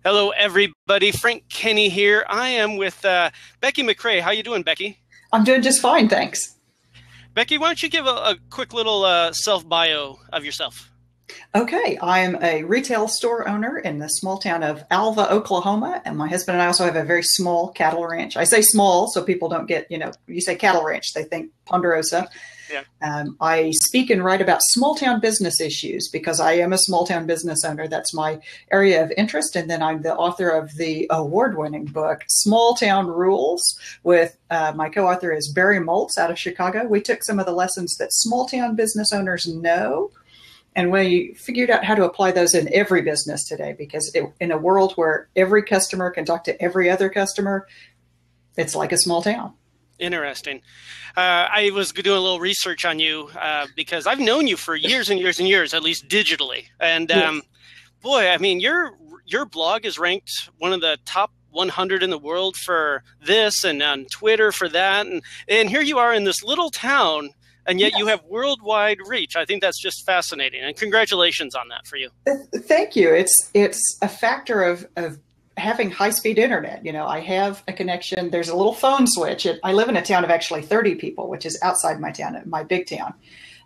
Hello, everybody. Frank Kenny here. I am with Becky McCray. How you doing, Becky? I'm doing just fine, thanks. Becky, why don't you give a quick little self-bio of yourself? Okay, I'm a retail store owner in the small town of Alva, Oklahoma, and my husband and I also have a very small cattle ranch. I say small so people don't get, you say cattle ranch, they think Ponderosa. Yeah. I speak and write about small town business issues because I am a small town business owner. That's my area of interest. And then I'm the author of the award-winning book, Small Town Rules, with my co-author is Barry Moltz out of Chicago. We took some of the lessons that small town business owners know, and we figured out how to apply those in every business today, because in a world where every customer can talk to every other customer, it's like a small town. Interesting. I was doing a little research on you because I've known you for years and years and years, at least digitally. And Yes. boy, I mean, your blog is ranked one of the top 100 in the world for this, and on Twitter for that. And here you are in this little town, and yet Yes. you have worldwide reach. I think that's just fascinating. And congratulations on that for you. Thank you. It's a factor of having high-speed internet. I have a connection. There's a little phone switch. I live in a town of actually 30 people, which is outside my town, my big town.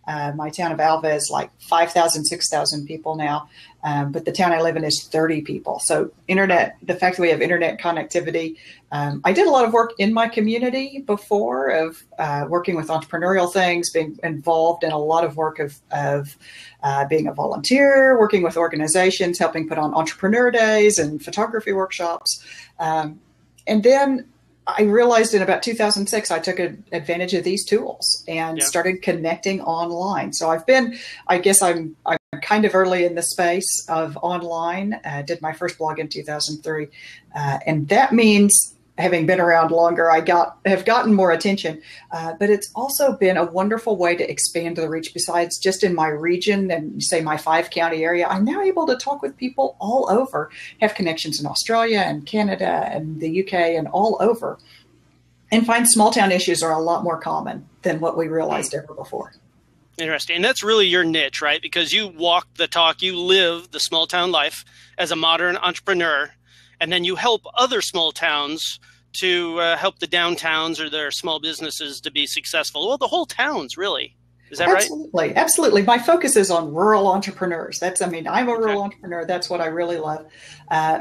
My town of Alva is like 5,000, 6,000 people now. But the town I live in is 30 people. So internet, the fact that we have internet connectivity. I did a lot of work in my community before of working with entrepreneurial things, being involved in a lot of work of being a volunteer, working with organizations, helping put on entrepreneur days and photography workshops. And then I realized in about 2006, I took advantage of these tools and started connecting online. So I guess I'm kind of early in the space of online. Did my first blog in 2003. And that means, having been around longer, have gotten more attention, but it's also been a wonderful way to expand the reach. Besides just in my region and say my 5-county area, I'm now able to talk with people all over, have connections in Australia and Canada and the UK and all over, and find small town issues are a lot more common than what we realized ever before. Interesting. And that's really your niche, right? Because you walk the talk, you live the small town life as a modern entrepreneur, and then you help other small towns to help the downtowns or their small businesses to be successful. Well, the whole towns, really. Is that right? Absolutely. Absolutely. My focus is on rural entrepreneurs. I'm a rural entrepreneur. That's what I really love,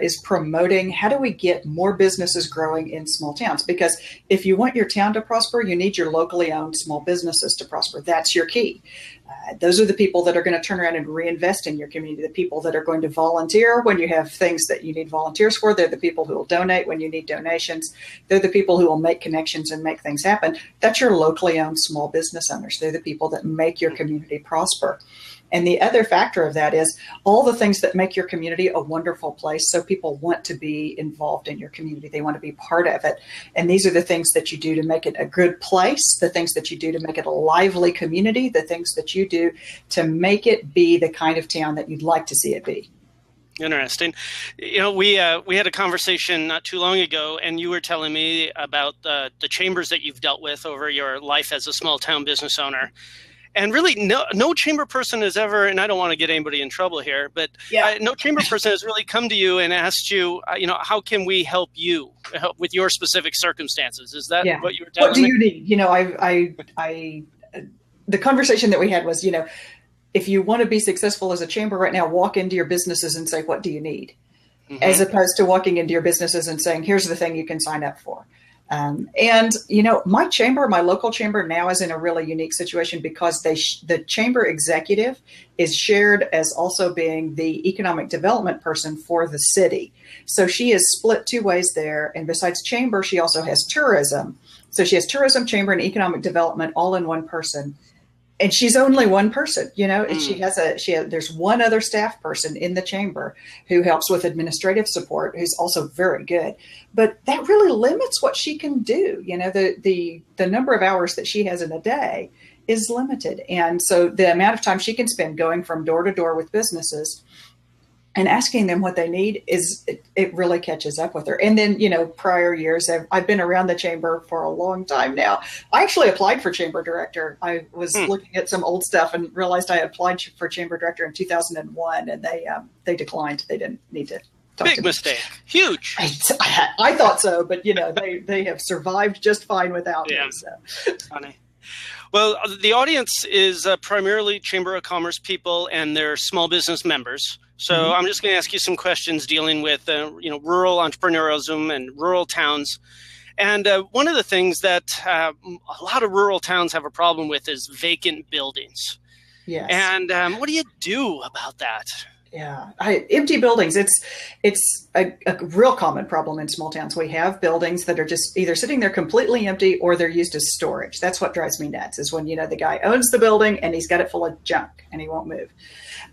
is promoting how do we get more businesses growing in small towns? Because if you want your town to prosper, you need your locally owned small businesses to prosper. That's your key. Those are the people that are going to turn around and reinvest in your community, the people that are going to volunteer when you have things that you need volunteers for. They're the people who will donate when you need donations. They're the people who will make connections and make things happen. That's your locally owned small business owners. They're the people that make your community prosper. And the other factor of that is all the things that make your community a wonderful place. So people want to be involved in your community. They want to be part of it. And these are the things that you do to make it a good place, the things that you do to make it a lively community, the things that you do to make it be the kind of town that you'd like to see it be. Interesting. We had a conversation not too long ago, and you were telling me about the chambers that you've dealt with over your life as a small town business owner. And really, no chamber person has ever, and I don't want to get anybody in trouble here, but no chamber person has really come to you and asked you, how can we help you with your specific circumstances? Is that what you were telling me? What do you need? The conversation that we had was, if you want to be successful as a chamber right now, walk into your businesses and say, what do you need? Mm-hmm. As opposed to walking into your businesses and saying, here's the thing you can sign up for. My chamber, my local chamber now is in a really unique situation because the chamber executive is shared as also being the economic development person for the city. So she is split two ways there. And besides chamber, she also has tourism. So she has tourism, chamber, and economic development all in one person. And she's only one person, and there's one other staff person in the chamber who helps with administrative support, who's also very good. But that really limits what she can do. The number of hours that she has in a day is limited. And so the amount of time she can spend going from door to door with businesses and asking them what they need it really catches up with her. And then, prior years, I've been around the chamber for a long time now. I actually applied for chamber director. I was looking at some old stuff and realized I applied for chamber director in 2001, and they declined. They didn't need to Big mistake. Huge. I thought so, but they have survived just fine without me. So. Funny. Well, the audience is primarily Chamber of Commerce people and their small business members. So I'm just going to ask you some questions dealing with rural entrepreneurialism and rural towns. And one of the things that a lot of rural towns have a problem with is vacant buildings. Yes. And what do you do about that? Yeah, empty buildings. It's a real common problem in small towns. We have buildings that are just either sitting there completely empty or they're used as storage. That's what drives me nuts is when, the guy owns the building and he's got it full of junk and he won't move.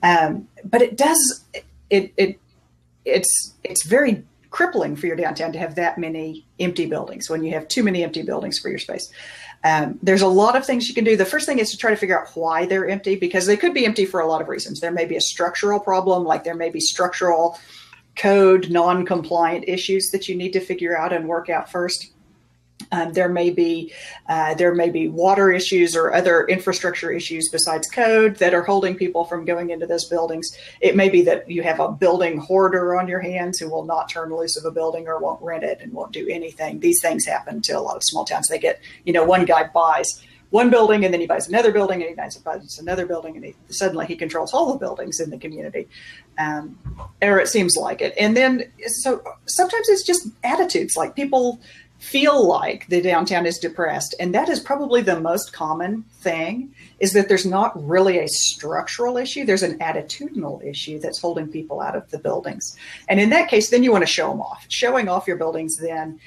But it's very crippling for your downtown to have that many empty buildings when you have too many empty buildings for your space. There's a lot of things you can do. The first thing is to try to figure out why they're empty, because they could be empty for a lot of reasons. There may be a structural problem, like there may be structural code non-compliant issues that you need to figure out and work out first. There may be water issues or other infrastructure issues besides code that are holding people from going into those buildings. It may be that you have a building hoarder on your hands who will not turn loose of a building or won't rent it and won't do anything. These things happen to a lot of small towns. They get, one guy buys one building and then he buys another building and he buys another building and suddenly he controls all the buildings in the community. Or it seems like it. And then so sometimes it's just attitudes, like people feel like the downtown is depressed. And that is probably the most common thing, is that there's not really a structural issue. There's an attitudinal issue that's holding people out of the buildings. And in that case, then you want to show them off. Showing off your buildings then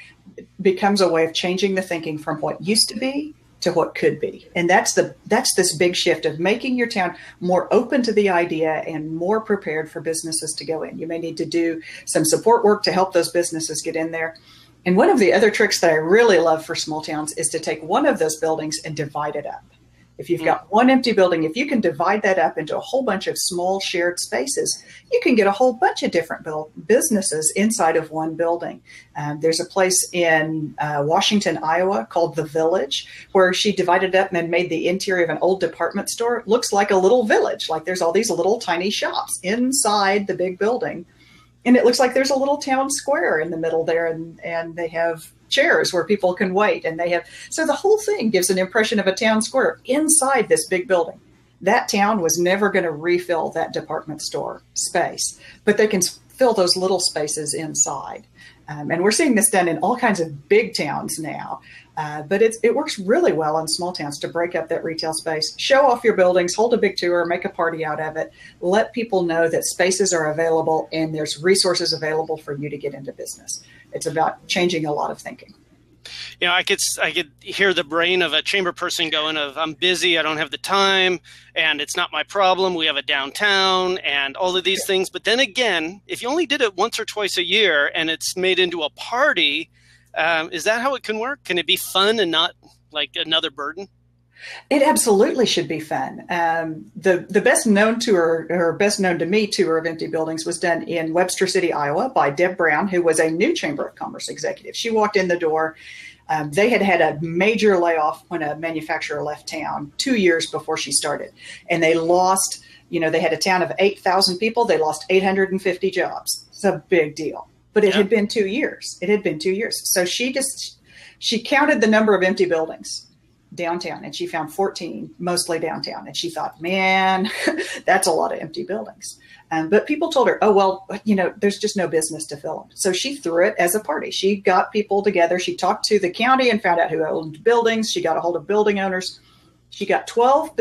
becomes a way of changing the thinking from what used to be to what could be. And that's this big shift of making your town more open to the idea and more prepared for businesses to go in. You may need to do some support work to help those businesses get in there. And one of the other tricks that I really love for small towns is to take one of those buildings and divide it up. If you've got one empty building, if you can divide that up into a whole bunch of small shared spaces, you can get a whole bunch of different businesses inside of one building. There's a place in Washington, Iowa called The Village, where she divided up and made the interior of an old department store. It looks like a little village, like there's all these little tiny shops inside the big building. And it looks like there's a little town square in the middle there, and they have chairs where people can wait. And so the whole thing gives an impression of a town square inside this big building. That town was never going to refill that department store space, but they can fill those little spaces inside. And we're seeing this done in all kinds of big towns now. But it works really well in small towns to break up that retail space, show off your buildings, hold a big tour, make a party out of it, let people know that spaces are available and there's resources available for you to get into business. It's about changing a lot of thinking. I could hear the brain of a chamber person going of, I'm busy, I don't have the time, and it's not my problem. We have a downtown and all of these things. But then again, if you only did it once or twice a year and it's made into a party, is that how it can work? Can it be fun and not like another burden? It absolutely should be fun. The best known tour, or best known to me tour of empty buildings, was done in Webster City, Iowa by Deb Brown, who was a new Chamber of Commerce executive. She walked in the door. They had a major layoff when a manufacturer left town 2 years before she started. And they lost, they had a town of 8,000 people. They lost 850 jobs. It's a big deal. But it had been 2 years. So she counted the number of empty buildings downtown, and she found 14, mostly downtown. And she thought, man, that's a lot of empty buildings. But people told her, oh, well, there's just no business to fill them. So she threw it as a party. She got people together. She talked to the county and found out who owned buildings. She got a hold of building owners. She got 12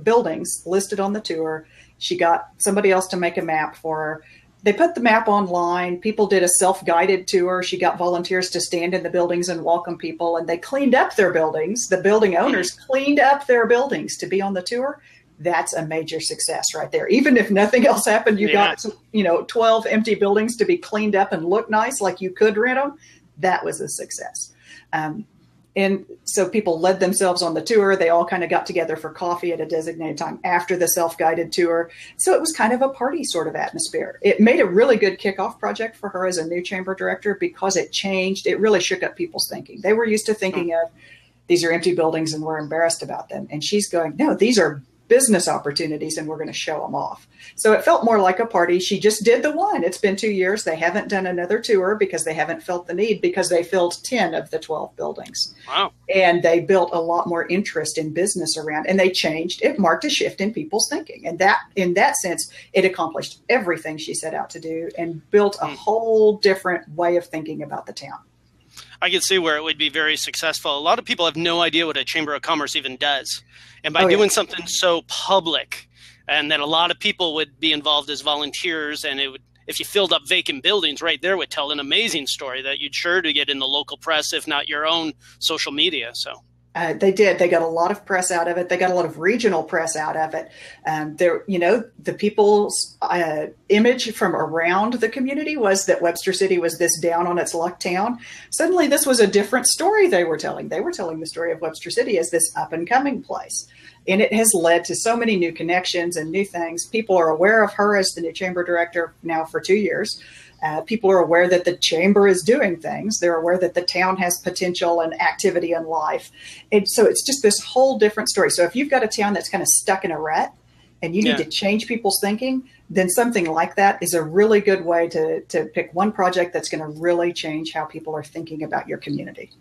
buildings listed on the tour. She got somebody else to make a map for her. They put the map online. People did a self-guided tour. She got volunteers to stand in the buildings and welcome people, and they cleaned up their buildings. The building owners cleaned up their buildings to be on the tour. That's a major success right there. Even if nothing else happened, you got 12 empty buildings to be cleaned up and look nice, like you could rent them. That was a success. And so people led themselves on the tour. They all kind of got together for coffee at a designated time after the self-guided tour. So it was kind of a party sort of atmosphere. It made a really good kickoff project for her as a new chamber director, because it really shook up people's thinking. They were used to thinking of, these are empty buildings and we're embarrassed about them. And she's going, no, these are business opportunities, and we're going to show them off. So it felt more like a party. She just did the one. It's been 2 years. They haven't done another tour because they haven't felt the need, because they filled 10 of the 12 buildings. Wow. And they built a lot more interest in business around, and they changed. It marked a shift in people's thinking. And that, in that sense, it accomplished everything she set out to do and built a whole different way of thinking about the town. I can see where it would be very successful. A lot of people have no idea what a Chamber of Commerce even does. And by doing something so public, and that a lot of people would be involved as volunteers, and it would, if you filled up vacant buildings right there, would tell an amazing story that you'd sure to get in the local press, if not your own social media. So they did. They got a lot of press out of it. They got a lot of regional press out of it. The people's image from around the community was that Webster City was this down on its luck town. Suddenly, this was a different story they were telling. They were telling the story of Webster City as this up and coming place. And it has led to so many new connections and new things. People are aware of her as the new chamber director now for 2 years. People are aware that the chamber is doing things. They're aware that the town has potential and activity and life. And so it's just this whole different story. So if you've got a town that's kind of stuck in a rut and you need to change people's thinking, then something like that is a really good way to pick one project that's going to really change how people are thinking about your community.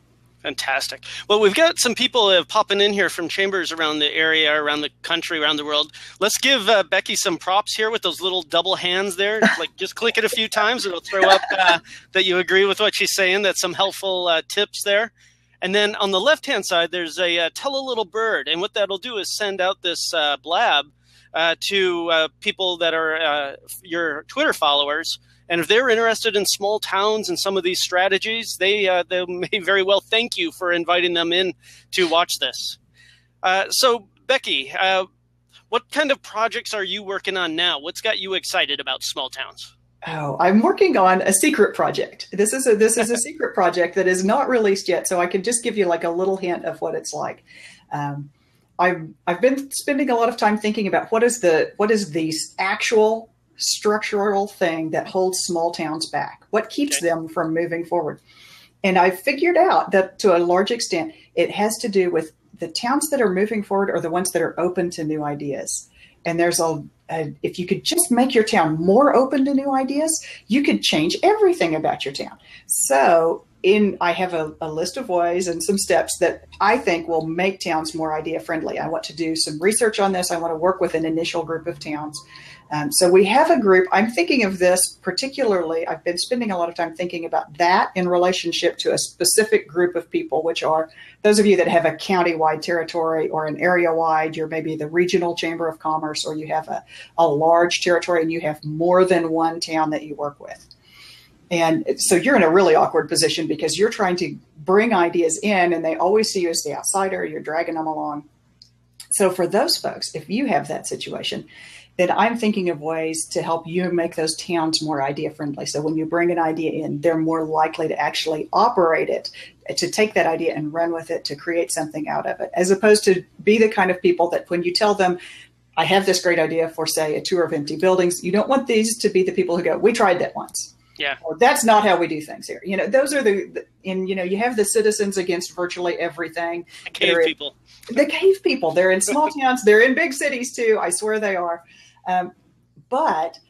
Fantastic. Well, we've got some people popping in here from chambers around the area, around the country, around the world. Let's give Becky some props here with those little double hands there. Like, just click it a few times. It'll throw up that you agree with what she's saying. That's some helpful tips there. And then on the left-hand side, there's a tell a little bird. And what that'll do is send out this blab to people that are your Twitter followers. And if they're interested in small towns and some of these strategies, they may very well thank you for inviting them in to watch this. So, Becky, what kind of projects are you working on now? What's got you excited about small towns? Oh, I'm working on a secret project. This is a secret project that is not released yet, so I can just give you like a little hint of what it's like. I've been spending a lot of time thinking about what is the actual structural thing that holds small towns back. What keeps them from moving forward? And I figured out that to a large extent, it has to do with the towns that are moving forward are the ones that are open to new ideas. And there's if you could just make your town more open to new ideas, you could change everything about your town. So I have a list of ways and some steps that I think will make towns more idea friendly. I want to do some research on this. I want to work with an initial group of towns. So we have a group. I'm thinking of this particularly. I've been spending a lot of time thinking about that in relationship to a specific group of people, which are those of you that have a county-wide territory or an area-wide. You're maybe the regional chamber of commerce, or you have a large territory and you have more than one town that you work with. And so you're in a really awkward position because you're trying to bring ideas in and they always see you as the outsider. You're dragging them along. So for those folks, if you have that situation, then I'm thinking of ways to help you make those towns more idea friendly. So when you bring an idea in, they're more likely to actually operate it, to take that idea and run with it, to create something out of it, as opposed to be the kind of people that when you tell them, I have this great idea for, say, a tour of empty buildings, you don't want these to be the people who go, we tried that once. Yeah. Or that's not how we do things here. You know, those are you have the citizens against virtually everything. The cave people. The cave people. They're in small towns. They're in big cities too. I swear they are. But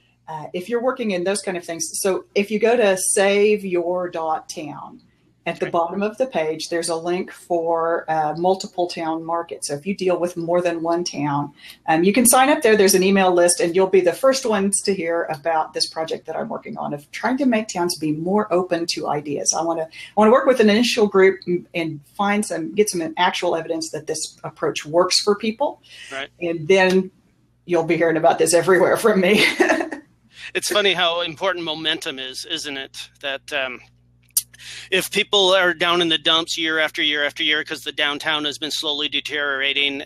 if you're working in those kind of things, so if you go to saveyour.town, at the bottom of the page, there's a link for multiple town markets. So if you deal with more than one town, you can sign up there. There's an email list, and you'll be the first ones to hear about this project that I'm working on of trying to make towns be more open to ideas. I want to work with an initial group and get some actual evidence that this approach works for people. Right. And then you'll be hearing about this everywhere from me. It's funny how important momentum is, isn't it? That if people are down in the dumps year after year after year because the downtown has been slowly deteriorating,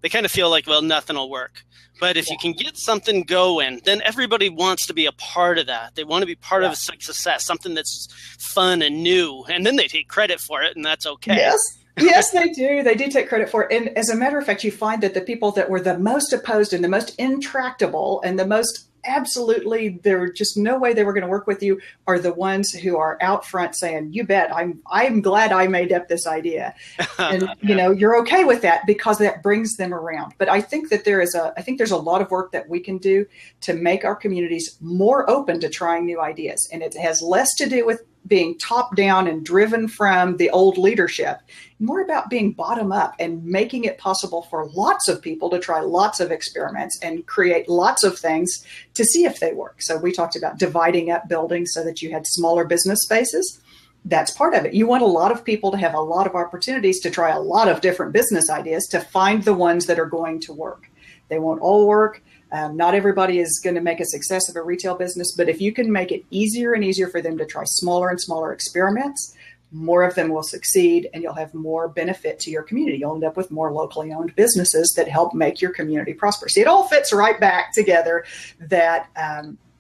they kind of feel like, well, nothing will work. But if you can get something going, then everybody wants to be a part of that. They want to be part of a success, something that's fun and new, and then they take credit for it, and that's okay. Yes. Yes, they do. They do take credit for it. And as a matter of fact, you find that the people that were the most opposed and the most intractable and the most absolutely, there just no way they were going to work with you, are the ones who are out front saying, you bet, I'm glad I made up this idea. And, you're okay with that because that brings them around. But I think that there's a lot of work that we can do to make our communities more open to trying new ideas. And it has less to do with being top down and driven from the old leadership, more about being bottom up and making it possible for lots of people to try lots of experiments and create lots of things to see if they work. So we talked about dividing up buildings so that you had smaller business spaces. That's part of it. You want a lot of people to have a lot of opportunities to try a lot of different business ideas to find the ones that are going to work. They won't all work. Not everybody is going to make a success of a retail business, but if you can make it easier and easier for them to try smaller and smaller experiments, more of them will succeed and you'll have more benefit to your community. You'll end up with more locally owned businesses that help make your community prosper. See, it all fits right back together that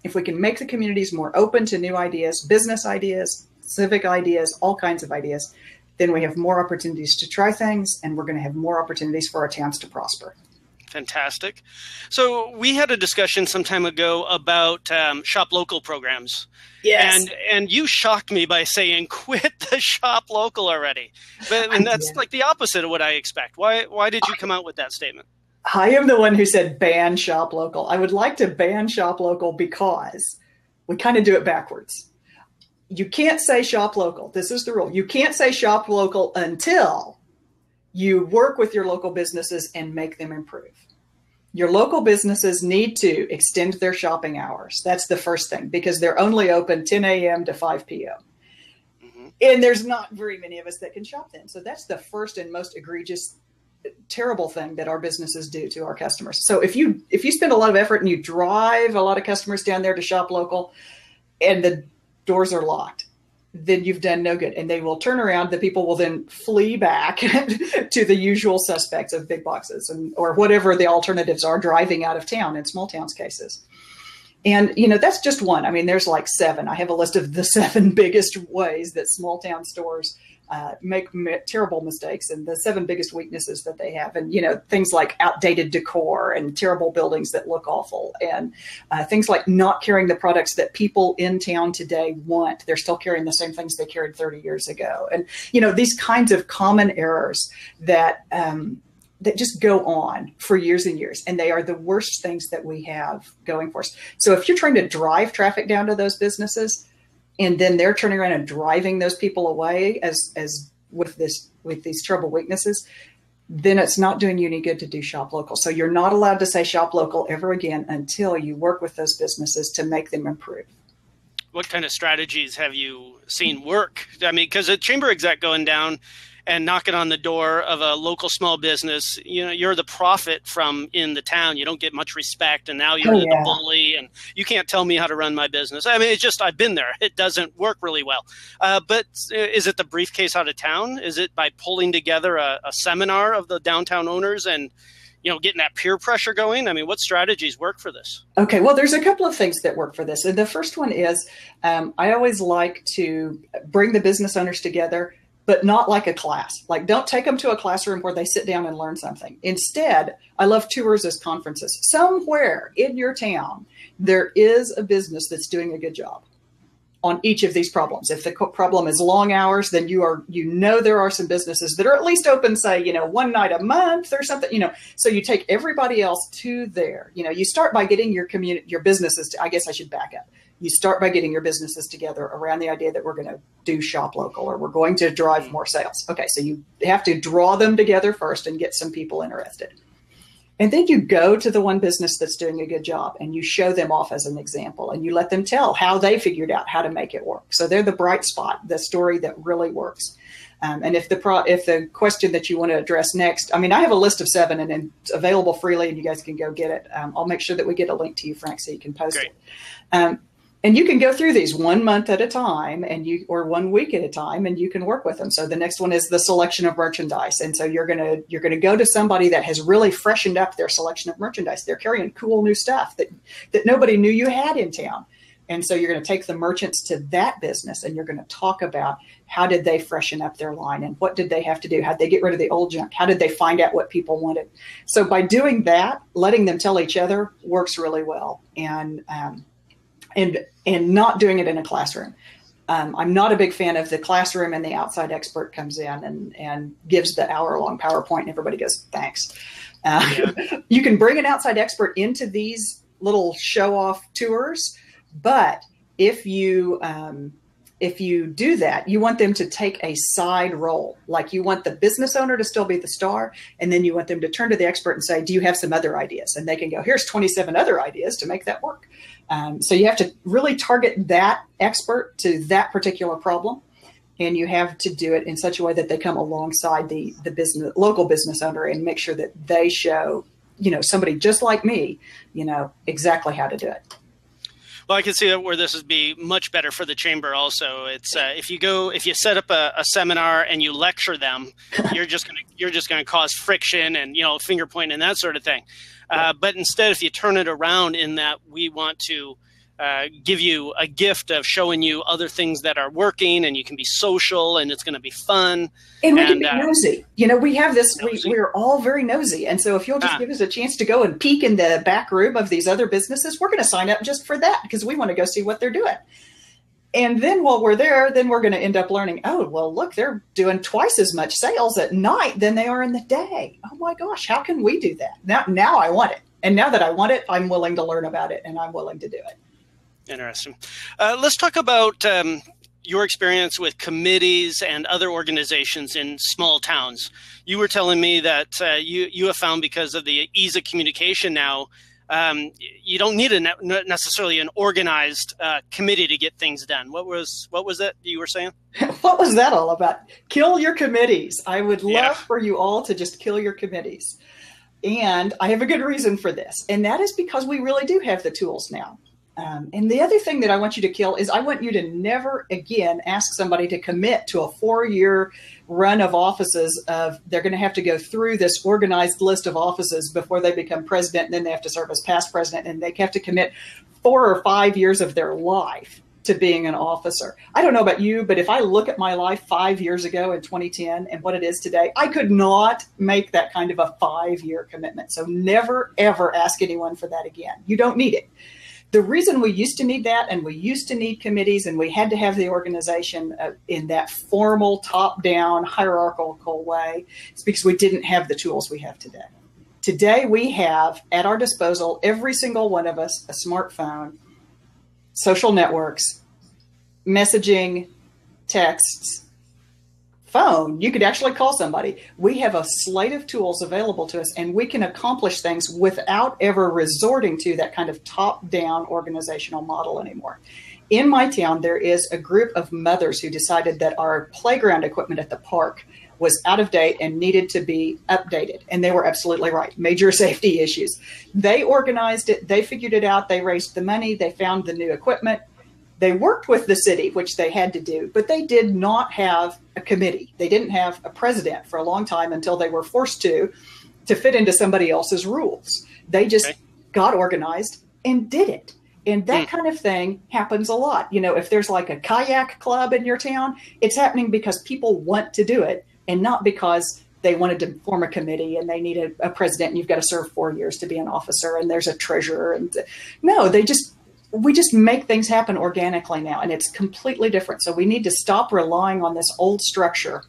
if we can make the communities more open to new ideas, business ideas, civic ideas, all kinds of ideas, then we have more opportunities to try things and we're going to have more opportunities for our towns to prosper. Fantastic. So we had a discussion some time ago about shop local programs. Yes. And you shocked me by saying, quit the shop local already. And that's like the opposite of what I expect. Why did you come out with that statement? I am the one who said ban shop local. I would like to ban shop local because we kind of do it backwards. You can't say shop local. This is the rule. You can't say shop local until you work with your local businesses and make them improve. Your local businesses need to extend their shopping hours. That's the first thing, because they're only open 10 a.m. to 5 p.m. Mm-hmm. And there's not very many of us that can shop then. So that's the first and most egregious, terrible thing that our businesses do to our customers. So if you spend a lot of effort and you drive a lot of customers down there to shop local and the doors are locked, then you've done no good. And they will turn around. The people will then flee back to the usual suspects of big boxes or whatever the alternatives are, driving out of town in small towns cases. And, that's just one. I mean, there's like 7. I have a list of the 7 biggest ways that small town stores make terrible mistakes and the 7 biggest weaknesses that they have. And, things like outdated decor and terrible buildings that look awful and things like not carrying the products that people in town today want. They're still carrying the same things they carried 30 years ago. And, these kinds of common errors that just go on for years and years. And they are the worst things that we have going for us. So if you're trying to drive traffic down to those businesses, and then they're turning around and driving those people away as with these terrible weaknesses, then it's not doing you any good to do shop local. So you're not allowed to say shop local ever again until you work with those businesses to make them improve. What kind of strategies have you seen work? I mean, because a chamber exec going down and knocking on the door of a local small business, you're the prophet from in the town. You don't get much respect, and now you're the bully, and you can't tell me how to run my business. I mean, it's just, I've been there. It doesn't work really well. But is it the briefcase out of town? Is it by pulling together a seminar of the downtown owners and, getting that peer pressure going? I mean, what strategies work for this? Okay, well, there's a couple of things that work for this. And the first one is I always like to bring the business owners together, but not like a class. Like, don't take them to a classroom where they sit down and learn something. Instead, I love tours as conferences. Somewhere in your town, there is a business that's doing a good job on each of these problems. If the problem is long hours, then there are some businesses that are at least open, say, one night a month or something, so you take everybody else to there. You start by getting your businesses, I guess I should back up. You start by getting your businesses together around the idea that we're going to do shop local or we're going to drive more sales. Okay, so you have to draw them together first and get some people interested. And then you go to the one business that's doing a good job and you show them off as an example and you let them tell how they figured out how to make it work. So they're the bright spot, the story that really works. And if the question that you want to address next, I mean, I have a list of 7 and it's available freely and you guys can go get it. I'll make sure that we get a link to you, Frank, so you can post it. And you can go through these 1 month at a time or 1 week at a time, and you can work with them. So the next one is the selection of merchandise. And so you're going to go to somebody that has really freshened up their selection of merchandise. They're carrying cool new stuff that nobody knew you had in town. And so you're going to take the merchants to that business and you're going to talk about how did they freshen up their line and what did they have to do? How did they get rid of the old junk? How did they find out what people wanted? So by doing that, letting them tell each other works really well, and not doing it in a classroom. I'm not a big fan of the classroom and the outside expert comes in and gives the hour-long PowerPoint and everybody goes, thanks. You can bring an outside expert into these little show-off tours, but if you do that, you want them to take a side role. Like you want the business owner to still be the star, and then you want them to turn to the expert and say, do you have some other ideas? And they can go, here's 27 other ideas to make that work. So you have to really target that expert to that particular problem. And you have to do it in such a way that they come alongside the local business owner and make sure that they show, somebody just like me, exactly how to do it. Well, I can see where this would be much better for the chamber. Also, it's if you set up a seminar and you lecture them, you're just gonna cause friction and finger pointing and that sort of thing. But instead, if you turn it around in that we want to give you a gift of showing you other things that are working, and you can be social, and it's going to be fun. And we can be nosy. We have this, we're all very nosy. And so if you'll just give us a chance to go and peek in the back room of these other businesses, we're going to sign up just for that because we want to go see what they're doing. And then while we're there, then we're going to end up learning, oh, well, look, they're doing twice as much sales at night than they are in the day. Oh my gosh, how can we do that? Now I want it. And now that I want it, I'm willing to learn about it and I'm willing to do it. Interesting. Let's talk about your experience with committees and other organizations in small towns. You were telling me that you have found because of the ease of communication now, you don't need necessarily an organized committee to get things done. What was that you were saying? What was that all about? Kill your committees. I would love for you all to just kill your committees. And I have a good reason for this. And that is because we really do have the tools now. And the other thing that I want you to kill is I want you to never again ask somebody to commit to a 4-year run of offices of they're going to have to go through this organized list of offices before they become president, and then they have to serve as past president, and they have to commit 4 or 5 years of their life to being an officer. I don't know about you, but if I look at my life 5 years ago in 2010 and what it is today, I could not make that kind of a 5-year commitment. So never, ever ask anyone for that again. You don't need it. The reason we used to need that, and we used to need committees, and we had to have the organization in that formal, top-down, hierarchical way, is because we didn't have the tools we have today. Today, we have at our disposal, every single one of us, a smartphone, social networks, messaging, texts, phone. You could actually call somebody. We have a slate of tools available to us, and we can accomplish things without ever resorting to that kind of top-down organizational model anymore. In my town, there is a group of mothers who decided that our playground equipment at the park was out of date and needed to be updated. And they were absolutely right. Major safety issues. They organized it. They figured it out. They raised the money. They found the new equipment. They worked with the city, which they had to do, but they did not have a committee. They didn't have a president for a long time until they were forced to fit into somebody else's rules. They just got organized and did it. And that kind of thing happens a lot. If there's like a kayak club in your town, it's happening because people want to do it and not because they wanted to form a committee and they need a president and you've got to serve 4 years to be an officer and there's a treasurer. And no, we just make things happen organically now, and it's completely different. So we need to stop relying on this old structure.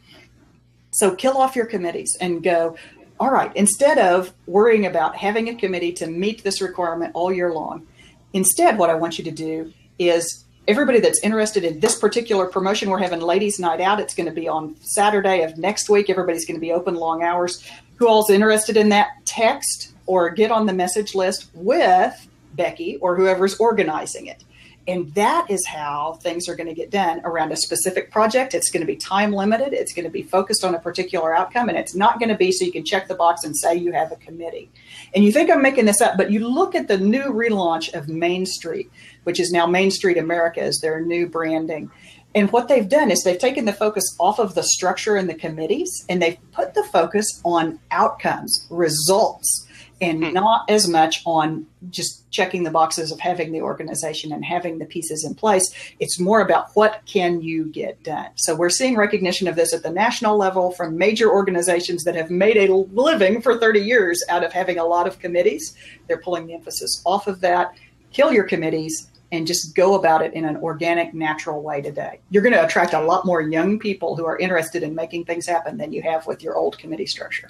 So kill off your committees and go, all right, instead of worrying about having a committee to meet this requirement all year long, instead what I want you to do is everybody that's interested in this particular promotion, we're having ladies' night out. It's going to be on Saturday of next week. Everybody's going to be open long hours. Who all's interested in that? Text or get on the message list with Becky or whoever's organizing it. And that is how things are going to get done around a specific project. It's going to be time limited. It's going to be focused on a particular outcome. And it's not going to be so you can check the box and say you have a committee. And you think I'm making this up, but you look at the new relaunch of Main Street, which is now Main Street America is their new branding. And what they've done is they've taken the focus off of the structure and the committees, and they've put the focus on outcomes, results. and not as much on just checking the boxes of having the organization and having the pieces in place. It's more about what can you get done. So we're seeing recognition of this at the national level from major organizations that have made a living for 30 years out of having a lot of committees. They're pulling the emphasis off of that. Kill your committees and just go about it in an organic, natural way today. You're going to attract a lot more young people who are interested in making things happen than you have with your old committee structure.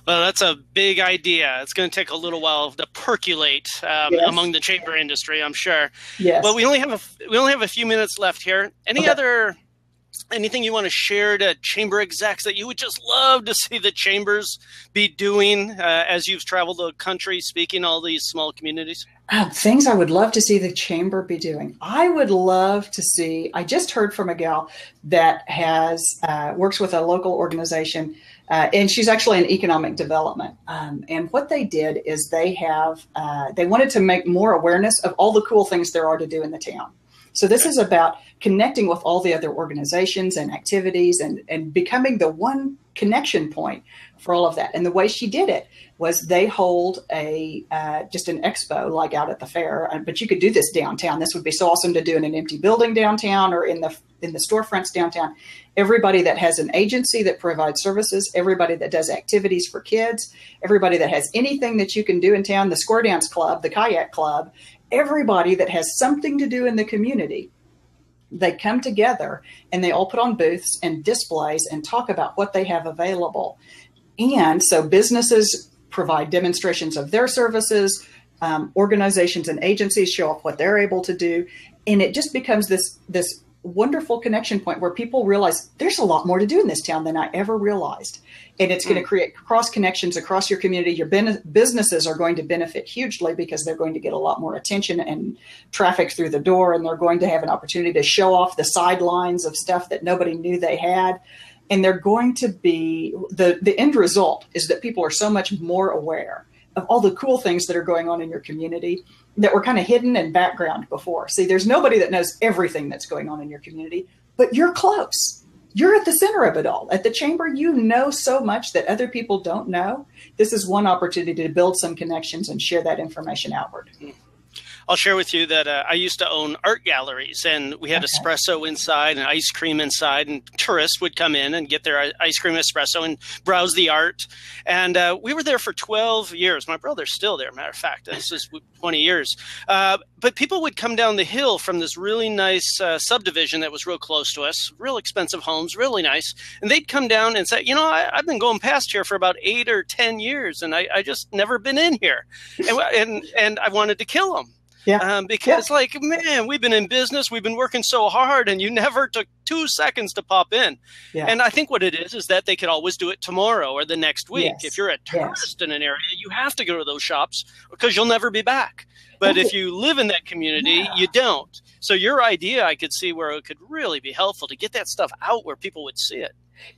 Well, that's a big idea. It's going to take a little while to percolate among the chamber industry, I'm sure. Yes. Well, we only have a few minutes left here. Anything you want to share to chamber execs that you would just love to see the chambers be doing as you've traveled the country, speaking all these small communities? Things I would love to see the chamber be doing. I would love to see. I just heard from a gal that has works with a local organization. And she's actually in economic development. And what they did is they wanted to make more awareness of all the cool things there are to do in the town. So this is about connecting with all the other organizations and activities and becoming the one connection point for all of that. And the way she did it was they hold just an expo like out at the fair, but you could do this downtown. This would be so awesome to do in an empty building downtown or in the storefronts downtown. Everybody that has an agency that provides services, everybody that does activities for kids, everybody that has anything that you can do in town, the square dance club, the kayak club, everybody that has something to do in the community, they come together and they all put on booths and displays and talk about what they have available. And so businesses provide demonstrations of their services, organizations and agencies show off what they're able to do. And it just becomes this wonderful connection point where people realize there's a lot more to do in this town than I ever realized. And it's going to create cross connections across your community. Your businesses are going to benefit hugely because they're going to get a lot more attention and traffic through the door. And they're going to have an opportunity to show off the sidelines of stuff that nobody knew they had. And they're going to be, the end result is that people are so much more aware of all the cool things that are going on in your community that were kind of hidden in background before. See, there's nobody that knows everything that's going on in your community, but you're close. You're at the center of it all. At the chamber, you know so much that other people don't know. This is one opportunity to build some connections and share that information outward. I'll share with you that I used to own art galleries, and we had espresso inside and ice cream inside, and tourists would come in and get their ice cream espresso and browse the art. And we were there for 12 years. My brother's still there, matter of fact. This is 20 years. But people would come down the hill from this really nice subdivision that was real close to us, real expensive homes, really nice. And they'd come down and say, I've been going past here for about 8 or 10 years, and I just never been in here. And I wanted to kill them. Yeah. Because man, we've been in business, we've been working so hard, and you never took 2 seconds to pop in. Yeah. And I think what it is that they could always do it tomorrow or the next week. Yes. If you're a tourist in an area, you have to go to those shops because you'll never be back. But if you live in that community, you don't. So your idea, I could see where it could really be helpful to get that stuff out where people would see it.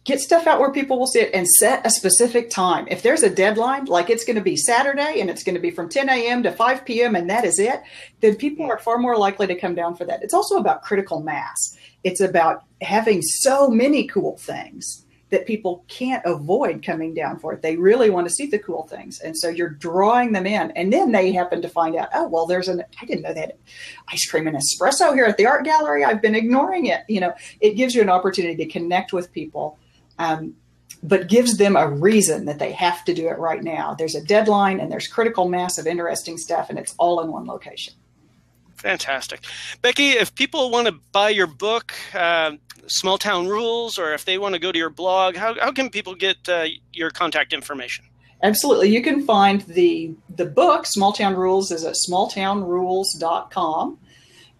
Get stuff out where people will see it and set a specific time. If there's a deadline, like it's going to be Saturday and it's going to be from 10 a.m. to 5 p.m. and that is it, then people are far more likely to come down for that. It's also about critical mass. It's about having so many cool things that people can't avoid coming down for it. They really want to see the cool things. And so you're drawing them in. And then they happen to find out, oh, well, I didn't know they had ice cream and espresso here at the art gallery. I've been ignoring it. It gives you an opportunity to connect with people, but gives them a reason that they have to do it right now. There's a deadline and there's critical mass of interesting stuff, and it's all in one location. Fantastic. Becky, if people want to buy your book, Small Town Rules, or if they want to go to your blog, how can people get your contact information? Absolutely. You can find the book, Small Town Rules, is at smalltownrules.com.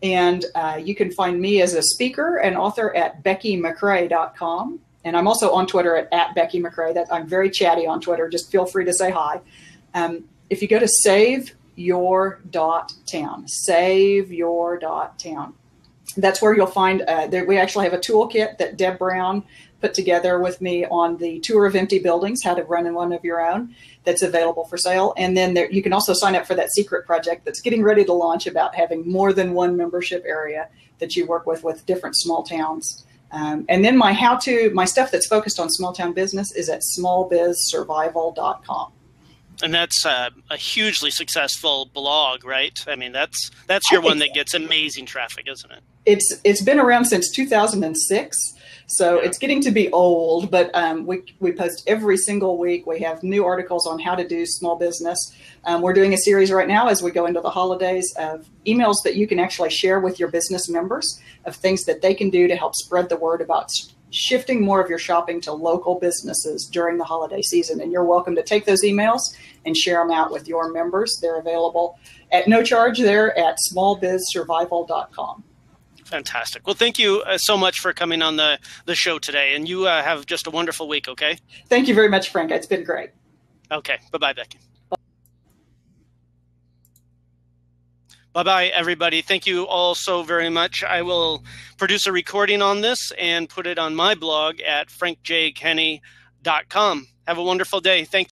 And you can find me as a speaker and author at beckymccray.com. And I'm also on Twitter at Becky McCray. I'm very chatty on Twitter. Just feel free to say hi. If you go to saveyour.town, saveyour.town, that's where you'll find, we actually have a toolkit that Deb Brown put together with me on the tour of empty buildings, how to run in one of your own, that's available for sale. And then you can also sign up for that secret project that's getting ready to launch about having more than one membership area that you work with different small towns. And then my stuff that's focused on small town business is at smallbizsurvival.com. And that's a hugely successful blog, right? I mean, that's your one that gets amazing traffic, isn't it? It's been around since 2006, so it's getting to be old. But we post every single week. We have new articles on how to do small business. We're doing a series right now as we go into the holidays of emails that you can actually share with your business members of things that they can do to help spread the word about shifting more of your shopping to local businesses during the holiday season. And you're welcome to take those emails and share them out with your members. They're available at no charge there at smallbizsurvival.com. Fantastic. Well, thank you so much for coming on the show today. And you have just a wonderful week, okay? Thank you very much, Frank. It's been great. Okay. Bye-bye, Becky. Bye-bye, everybody. Thank you all so very much. I will produce a recording on this and put it on my blog at frankjkenny.com. Have a wonderful day. Thank you.